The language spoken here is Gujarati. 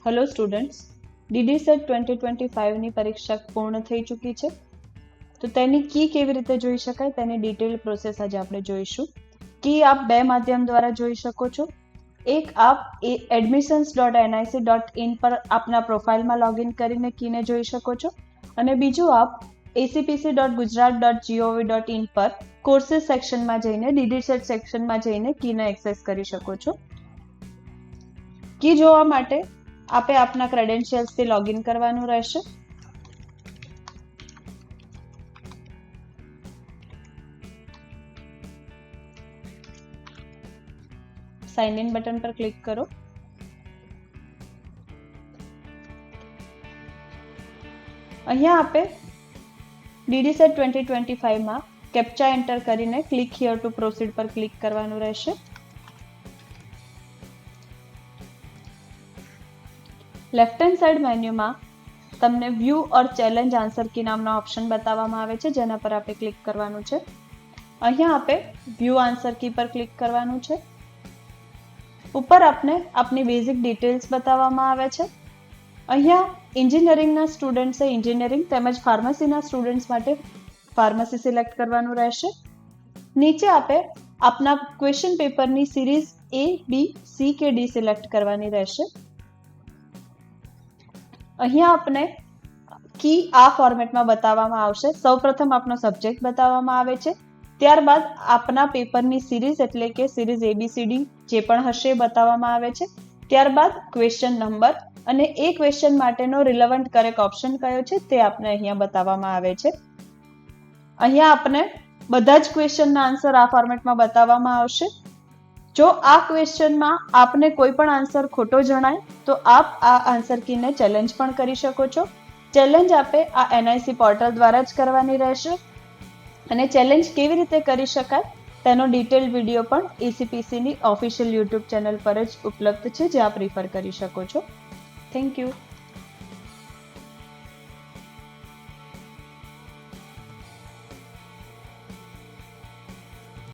હેલો સ્ટુડન્ટ્સ, DDSET 2025ની પરીક્ષા પૂર્ણ થઈ ચૂકી છે. તો તેની કી કેવી રીતે જોઈ શકાય તેની ડિટેલ પ્રોસેસ આજે આપણે જોઈશું. કી આપ બે માધ્યમ દ્વારા જોઈ શકો છો. એક આપ admissions.nic.in પર આપના પ્રોફાઇલમાં લોગિન કરીને કીને જોઈ શકો છો અને બીજું આપ acpc.gujarat.gov.in પર કોર્सेस સેક્શનમાં જઈને DDSET સેક્શનમાં જઈને કીને એક્સેસ કરી શકો છો. કી જોવા માટે આપે આપના ક્રેડેન્શિયલ્સથી લોગિન કરવાનું રહેશે. સાઇન ઇન બટન પર ક્લિક કરો. અહીંયા આપે DDSET 2025માં કેપ્ચા એન્ટર કરીને ક્લિક હિયર ટુ પ્રોસીડ પર ક્લિક કરવાનું રહેશે. લેફ્ટ હેન્ડ સાઇડ મેન્યુમાં તમને વ્યૂ ઓર ચેલેન્જ આન્સર કી નામનો ઓપ્શન બતાવવામાં આવે છે, જેના પર આપણે ક્લિક કરવાનું છે. અહીંયા આપે વ્યૂ આન્સર કી પર ક્લિક કરવાનું છે. ઉપર આપને આપની બેઝિક ડિટેલ્સ બતાવવામાં આવે છે. અહીંયા એન્જિનિયરિંગના સ્ટુડન્ટ્સે એન્જિનિયરિંગ તેમજ ફાર્મસીના સ્ટુડન્ટ્સ માટે ફાર્મસી સિલેક્ટ કરવાનું રહેશે. નીચે આપે આપના ક્વેશ્ચન પેપરની સિરીઝ A, B, C કે D સિલેક્ટ કરવાની રહેશે. અહીંયા આપને કી આ ફોર્મેટમાં બતાવવામાં આવશે. સૌપ્રથમ આપનો સબ્જેક્ટ બતાવવામાં આવે છે, ત્યારબાદ આપના પેપરની સિરીઝ એટલે કે સિરીઝ ABCD જે પણ હશે એ બતાવવામાં આવે છે, ત્યારબાદ ક્વેશ્ચન નંબર અને એ ક્વેશ્ચન માટેનો રિલેવન્ટ કરેક્ટ ઓપ્શન કયો છે તે આપને અહીંયા બતાવવામાં આવે છે. અહીંયા આપને બધા જ ક્વેશ્ચનના આન્સર આ ફોર્મેટમાં બતાવવામાં આવશે. જો આ ક્વેશ્ચનમાં આપને કોઈ પણ આન્સર ખોટો જણાય તો આપ આ આન્સર કીને ચેલેન્જ પણ કરી શકો છો. ચેલેન્જ આપે આ NIC પોર્ટલ દ્વારા જ કરવાની રહેશે અને ચેલેન્જ કેવી રીતે કરી શકાય તેનો ડિટેલ વિડીયો પણ ACPCની ઓફિશિયલ YouTube ચેનલ પર જ ઉપલબ્ધ છે, જે આપ રિફર કરી શકો છો. Thank you.